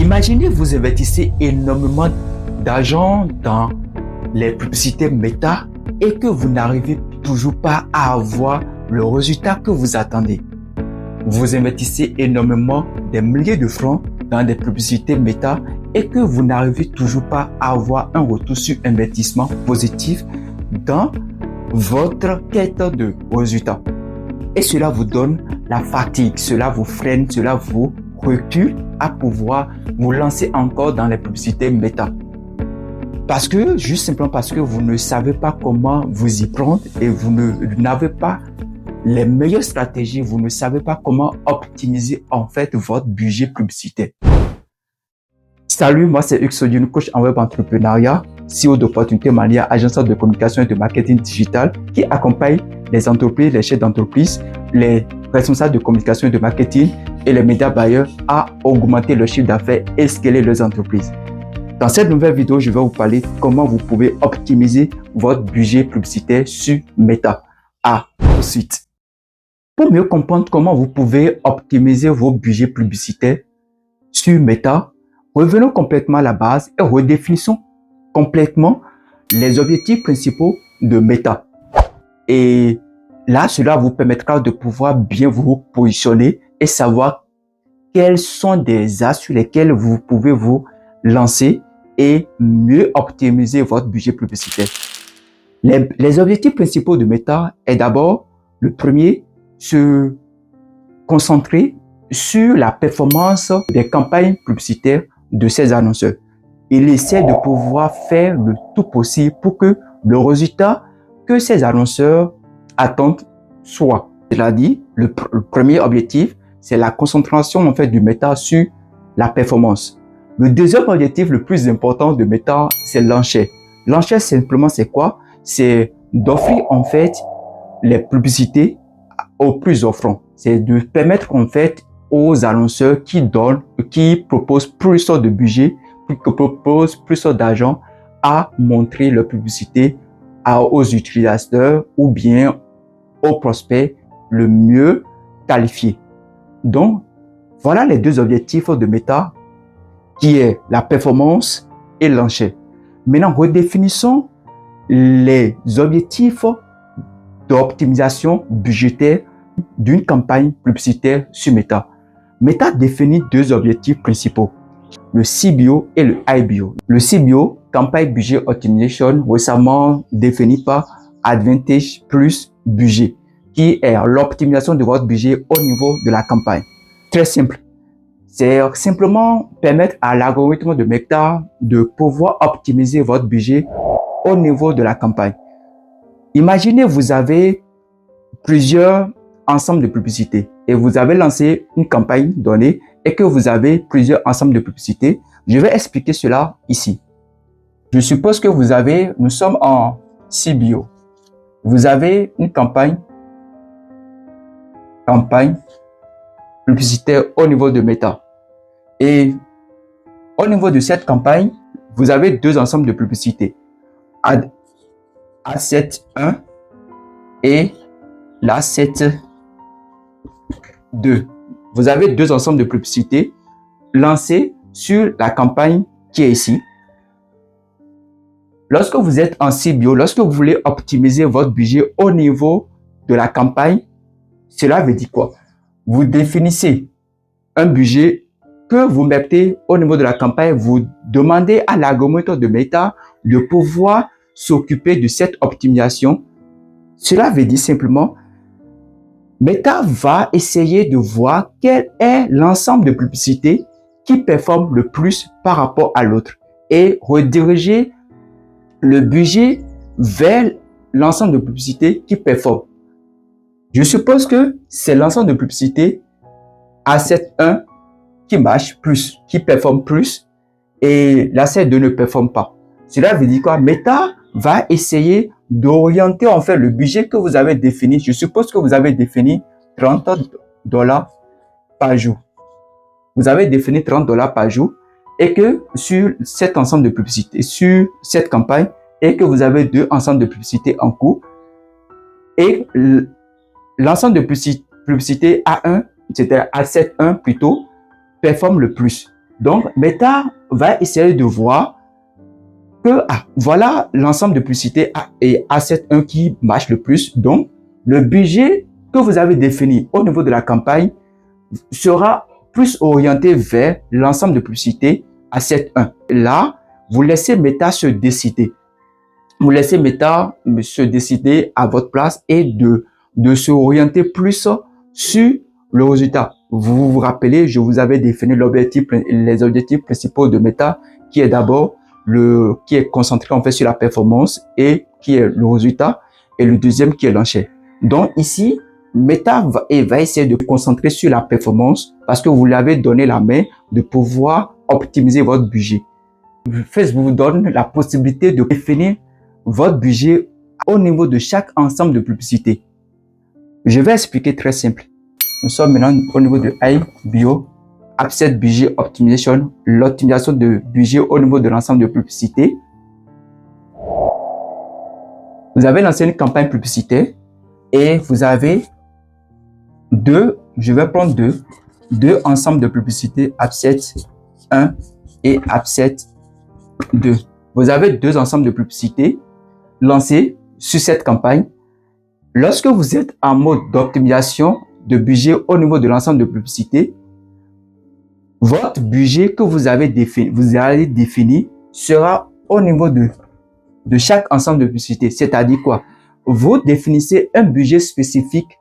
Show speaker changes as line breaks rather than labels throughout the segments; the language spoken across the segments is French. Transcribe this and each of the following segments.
Imaginez, vous investissez énormément d'argent dans les publicités Meta et que vous n'arrivez toujours pas à avoir le résultat que vous attendez. Vous investissez énormément des milliers de francs dans des publicités Meta et que vous n'arrivez toujours pas à avoir un retour sur investissement positif dans votre quête de résultats. Et cela vous donne la fatigue, cela vous freine, cela vous recule à pouvoir vous lancer encore dans les publicités Meta. Juste simplement parce que vous ne savez pas comment vous y prendre et vous n'avez pas les meilleures stratégies, vous ne savez pas comment optimiser en fait votre budget publicitaire. Salut, moi c'est Uxodine, coach en web entrepreneuriat, CEO d'Opportunité Mania, agence de communication et de marketing digital qui accompagne les entreprises, les chefs d'entreprise, les responsables de communication et de marketing et les médias bailleurs à augmenter leur chiffre d'affaires et scaler leurs entreprises. Dans cette nouvelle vidéo, je vais vous parler de comment vous pouvez optimiser votre budget publicitaire sur Meta. À tout de suite. Pour mieux comprendre comment vous pouvez optimiser vos budgets publicitaires sur Meta, revenons complètement à la base et redéfinissons complètement les objectifs principaux de Meta. Et là, cela vous permettra de pouvoir bien vous positionner et savoir quels sont des axes sur lesquels vous pouvez vous lancer et mieux optimiser votre budget publicitaire. Les objectifs principaux de Meta est d'abord, le premier, se concentrer sur la performance des campagnes publicitaires de ces annonceurs. Il essaie de pouvoir faire le tout possible pour que le résultat que ces annonceurs attendent soit. C'est-à-dire, le premier objectif, c'est la concentration en fait du Meta sur la performance. Le deuxième objectif le plus important de Meta, c'est l'enchère. L'enchère, simplement, c'est quoi? C'est d'offrir en fait les publicités aux plus offrants. C'est de permettre en fait aux annonceurs qui proposent plus de budget, qui proposent plus d'argent à montrer leur publicité aux utilisateurs ou bien aux prospects le mieux qualifiés. Donc, voilà les deux objectifs de Meta qui est la performance et l'enchère. Maintenant, redéfinissons les objectifs d'optimisation budgétaire d'une campagne publicitaire sur Meta. Meta définit deux objectifs principaux, le CBO et le IBO. Le CBO, Campaign Budget Optimization, récemment défini par Advantage Plus Budget, qui est l'optimisation de votre budget au niveau de la campagne. Très simple. C'est simplement permettre à l'algorithme de Meta de pouvoir optimiser votre budget au niveau de la campagne. Imaginez, vous avez plusieurs ensembles de publicités et vous avez lancé une campagne donnée et que vous avez plusieurs ensembles de publicités. Je vais expliquer cela ici. Je suppose que nous sommes en CBO. Vous avez une campagne publicitaire au niveau de Meta. Et au niveau de cette campagne, vous avez deux ensembles de publicités. Asset 1 et l'asset 2. Vous avez deux ensembles de publicités lancés sur la campagne qui est ici. Lorsque vous êtes en CBO, lorsque vous voulez optimiser votre budget au niveau de la campagne, cela veut dire quoi? Vous définissez un budget que vous mettez au niveau de la campagne, vous demandez à l'algorithme de Meta de pouvoir s'occuper de cette optimisation. Cela veut dire simplement, Meta va essayer de voir quel est l'ensemble de publicités qui performe le plus par rapport à l'autre et rediriger le budget vers l'ensemble de publicités qui performe. Je suppose que c'est l'ensemble de publicités Asset 1 qui marche plus, qui performe plus et l'asset 2 ne performe pas. Cela veut dire quoi? Meta va essayer d'orienter en fait le budget que vous avez défini. Je suppose que vous avez défini $30 par jour. Vous avez défini $30 par jour et que sur cet ensemble de publicités, sur cette campagne, et que vous avez deux ensembles de publicités en cours et l'ensemble de publicités A1, c'était Asset 1 plutôt, performe le plus. Donc, Meta va essayer de voir que, voilà l'ensemble de publicités et Asset 1 qui marche le plus. Donc, le budget que vous avez défini au niveau de la campagne sera plus orienté vers l'ensemble de publicités Asset 1. Là, vous laissez Meta se décider. Vous laissez Meta se décider à votre place et de se orienter plus sur le résultat. Vous vous rappelez, je vous avais défini les objectifs principaux de Meta, qui est d'abord qui est concentré en fait sur la performance et qui est le résultat, et le deuxième qui est l'enchère. Donc ici, Meta va essayer de concentrer sur la performance parce que vous lui avez donné la main de pouvoir optimiser votre budget. Facebook vous donne la possibilité de définir votre budget au niveau de chaque ensemble de publicité. Je vais expliquer très simple. Nous sommes maintenant au niveau de iBio, Asset Budget Optimization, l'optimisation de budget au niveau de l'ensemble de publicité. Vous avez lancé une campagne publicitaire et vous avez je vais prendre deux ensembles de publicité, Asset 1 et Asset 2. Vous avez deux ensembles de publicité lancés sur cette campagne. Lorsque vous êtes en mode d'optimisation de budget au niveau de l'ensemble de publicité, votre budget que vous allez définir sera au niveau de chaque ensemble de publicité. C'est-à-dire quoi? Vous définissez un budget spécifique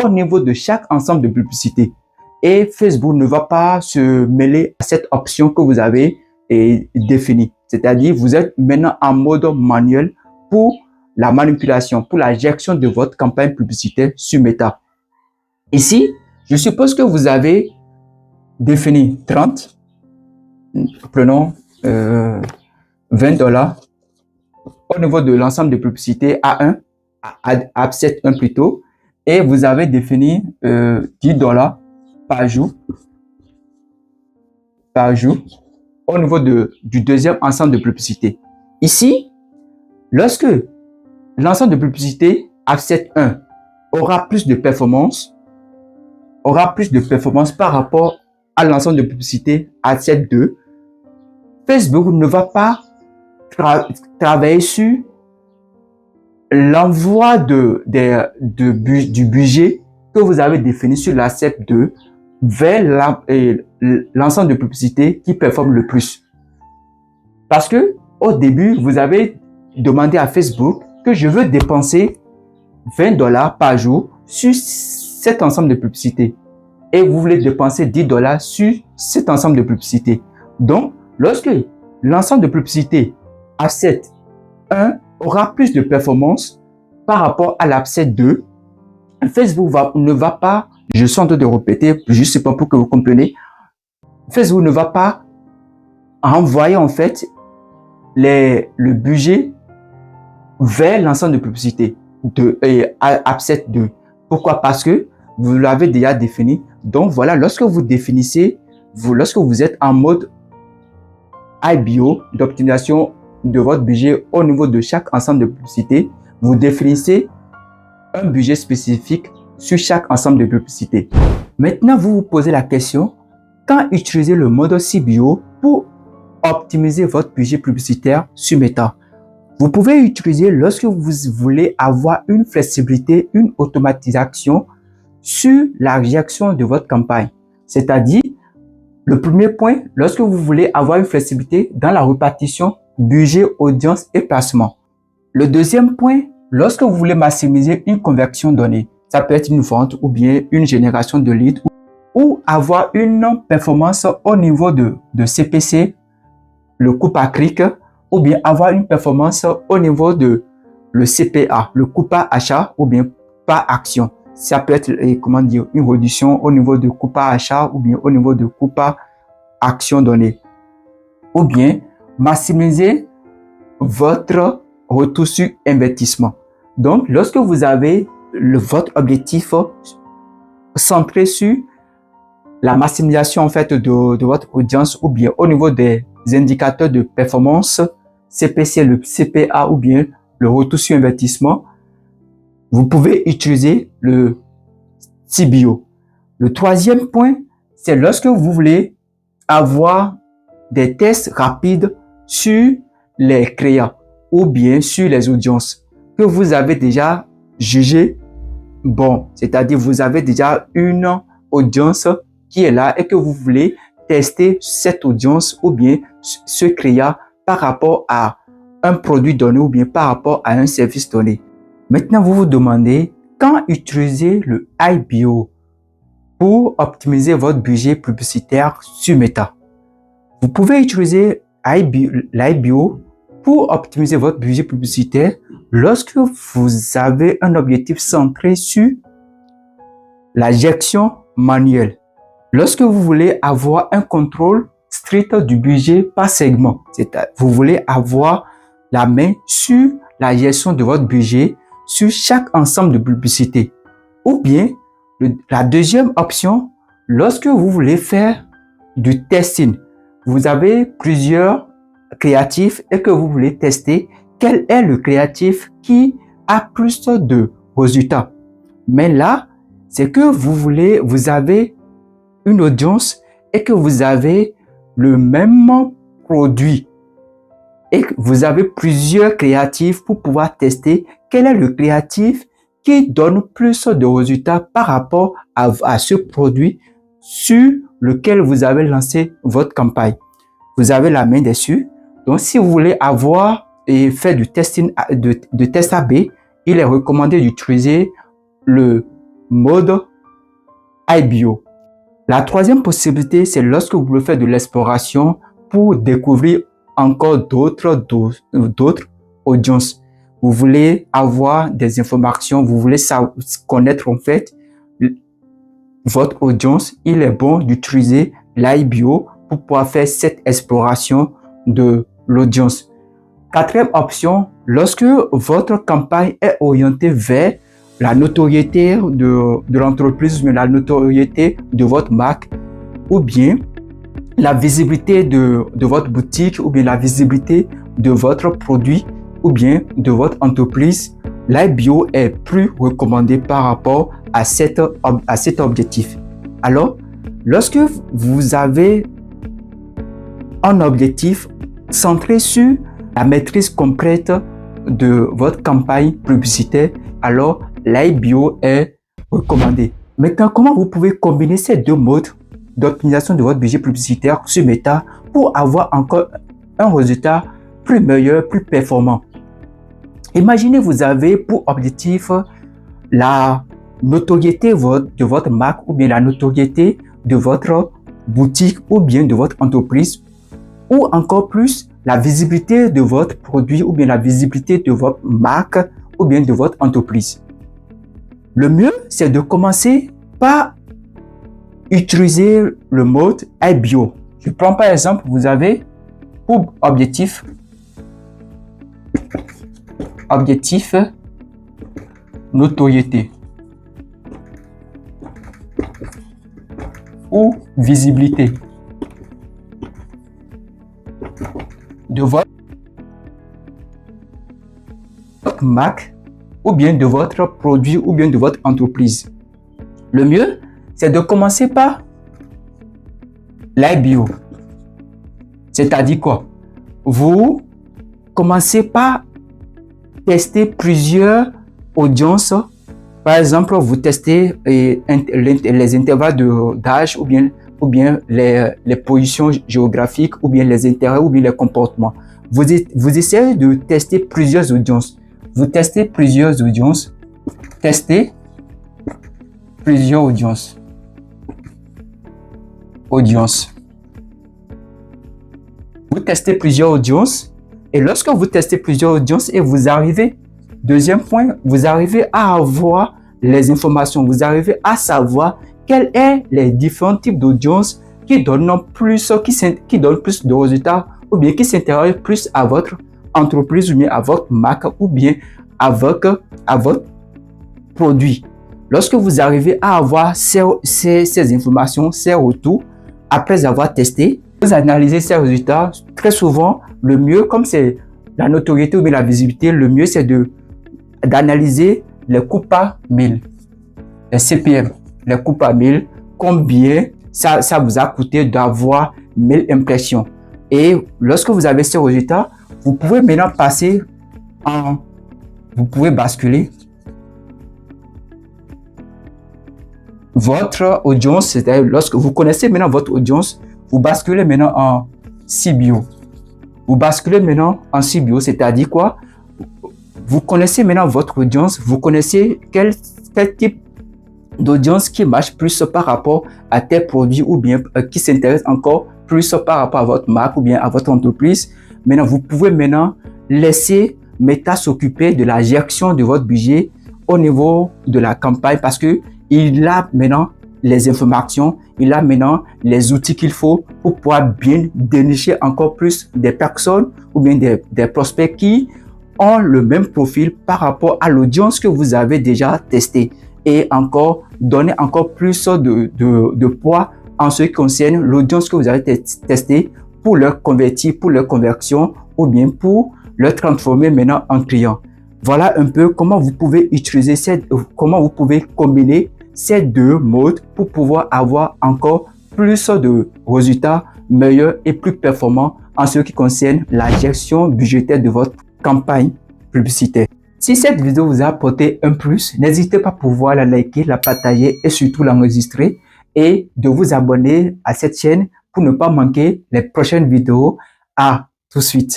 au niveau de chaque ensemble de publicité. Et Facebook ne va pas se mêler à cette option que vous avez définie. C'est-à-dire, vous êtes maintenant en mode manuel pour la manipulation, pour la gestion de votre campagne publicitaire sur Meta. Ici, je suppose que vous avez défini 30, prenons $20 au niveau de l'ensemble de publicités A1, Asset 1 plutôt, et vous avez défini $10 par jour au niveau du deuxième ensemble de publicité. Ici, lorsque l'ensemble de publicité Asset 1 aura plus de performance par rapport à l'ensemble de publicité Asset 2, Facebook ne va pas travailler sur l'envoi du budget que vous avez défini sur l'Asset 2 vers l'ensemble de publicité qui performe le plus. Parce que au début, vous avez demandé à Facebook que je veux dépenser $20 par jour sur cet ensemble de publicité. Et vous voulez dépenser $10 sur cet ensemble de publicité. Donc, lorsque l'ensemble de publicité Asset 1 aura plus de performance par rapport à l'Asset 2, Facebook ne va pas, je suis en train de répéter, juste pour que vous compreniez, Facebook ne va pas envoyer en fait le budget vers l'ensemble de publicité de Asset 2. Pourquoi? Parce que vous l'avez déjà défini. Donc voilà, lorsque vous définissez, lorsque vous êtes en mode iBio d'optimisation de votre budget au niveau de chaque ensemble de publicité, vous définissez un budget spécifique sur chaque ensemble de publicité. Maintenant, vous vous posez la question, quand utiliser le mode CBO pour optimiser votre budget publicitaire sur Meta? Vous pouvez utiliser lorsque vous voulez avoir une flexibilité, une automatisation sur la réaction de votre campagne. C'est-à-dire, le premier point, lorsque vous voulez avoir une flexibilité dans la répartition budget, audience et placement. Le deuxième point, lorsque vous voulez maximiser une conversion donnée, ça peut être une vente ou bien une génération de leads ou avoir une performance au niveau de CPC, le coût par clic, ou bien avoir une performance au niveau de le CPA, le coût par achat ou bien par action. Ça peut être, une réduction au niveau de coût par achat ou bien au niveau de coût par action donnée. Ou bien maximiser votre retour sur investissement. Donc, lorsque vous avez votre objectif centré sur la maximisation en fait de votre audience ou bien au niveau des indicateurs de performance, CPC, le CPA ou bien le retour sur investissement, vous pouvez utiliser le CBO. Le troisième point, c'est lorsque vous voulez avoir des tests rapides sur les créas ou bien sur les audiences que vous avez déjà jugé bon, c'est-à-dire vous avez déjà une audience qui est là et que vous voulez tester cette audience ou bien ce créa par rapport à un produit donné ou bien par rapport à un service donné. Maintenant, vous vous demandez quand utiliser le IBO pour optimiser votre budget publicitaire sur Meta. Vous pouvez utiliser l'IBO pour optimiser votre budget publicitaire lorsque vous avez un objectif centré sur la gestion manuelle. Lorsque vous voulez avoir un contrôle strict du budget par segment, c'est-à-dire vous voulez avoir la main sur la gestion de votre budget sur chaque ensemble de publicités. Ou bien, la deuxième option, lorsque vous voulez faire du testing, vous avez plusieurs créatifs et que vous voulez tester quel est le créatif qui a plus de résultats. Mais là, c'est que vous avez une audience et que vous avez le même produit et que vous avez plusieurs créatifs pour pouvoir tester quel est le créatif qui donne plus de résultats par rapport à ce produit sur lequel vous avez lancé votre campagne. Vous avez la main dessus. Donc, si vous voulez avoir et faire du testing, de test AB, il est recommandé d'utiliser le mode IBO. La troisième possibilité, c'est lorsque vous voulez faire de l'exploration pour découvrir encore d'autres audiences. Vous voulez avoir des informations, vous voulez connaître en fait votre audience. Il est bon d'utiliser l'IBO pour pouvoir faire cette exploration de l'audience. Quatrième option, lorsque votre campagne est orientée vers la notoriété de l'entreprise, mais la notoriété de votre marque, ou bien la visibilité de votre boutique, ou bien la visibilité de votre produit, ou bien de votre entreprise, l'IBO est plus recommandé par rapport à cet objectif. Alors, lorsque vous avez un objectif centré sur la maîtrise complète de votre campagne publicitaire, alors l'IBO est recommandé. Maintenant, comment vous pouvez combiner ces deux modes d'optimisation de votre budget publicitaire sur Meta pour avoir encore un résultat plus meilleur, plus performant? Imaginez, vous avez pour objectif la notoriété de votre marque ou bien la notoriété de votre boutique ou bien de votre entreprise, ou encore plus la visibilité de votre produit ou bien la visibilité de votre marque ou bien de votre entreprise. Le mieux, c'est de commencer par utiliser le mode IBO. Je prends par exemple, vous avez pour objectif notoriété ou visibilité de votre marque ou bien de votre produit ou bien de votre entreprise. Le mieux, c'est de commencer par l'IBO. C'est-à-dire quoi? Vous commencez par tester plusieurs audiences. Par exemple, vous testez les intervalles d'âge ou bien les positions géographiques ou bien les intérêts ou bien les comportements. Vous essayez de tester plusieurs audiences. Vous testez plusieurs audiences. Testez plusieurs audiences. Vous testez plusieurs audiences. Et lorsque vous testez plusieurs audiences et vous arrivez, deuxième point, vous arrivez à avoir les informations. Vous arrivez à savoir quels sont les différents types d'audiences qui donnent plus de résultats ou bien qui s'intéressent plus à votre entreprise ou bien à votre marque ou bien à votre produit. Lorsque vous arrivez à avoir ces informations, ces retours, après avoir testé, vous analysez ces résultats. Très souvent, le mieux, comme c'est la notoriété ou bien la visibilité, le mieux c'est d'analyser les coûts par mille, les CPM, les coûts par mille, combien ça vous a coûté d'avoir 1000 impressions. Et lorsque vous avez ces résultats, vous pouvez maintenant passer vous pouvez basculer votre audience, c'est-à-dire lorsque vous connaissez maintenant votre audience, vous basculez maintenant en CBO. Vous basculez maintenant en CBO, c'est-à-dire quoi? Vous connaissez maintenant votre audience, vous connaissez quel type d'audience qui marche plus par rapport à tel produit ou bien qui s'intéresse encore plus par rapport à votre marque ou bien à votre entreprise. Maintenant, vous pouvez maintenant laisser Meta s'occuper de la gestion de votre budget au niveau de la campagne parce que il a maintenant les informations, il a maintenant les outils qu'il faut pour pouvoir bien dénicher encore plus des personnes ou bien des prospects qui ont le même profil par rapport à l'audience que vous avez déjà testé et encore donner encore plus de poids en ce qui concerne l'audience que vous avez testé pour leur convertir, pour leur conversion ou bien pour leur transformer maintenant en client. Voilà un peu comment vous pouvez utiliser comment vous pouvez combiner ces deux modes pour pouvoir avoir encore plus de résultats meilleurs et plus performants en ce qui concerne la gestion budgétaire de votre campagne publicitaire. Si cette vidéo vous a apporté un plus, n'hésitez pas à pouvoir la liker, la partager et surtout l'enregistrer et de vous abonner à cette chaîne pour ne pas manquer les prochaines vidéos. À tout de suite.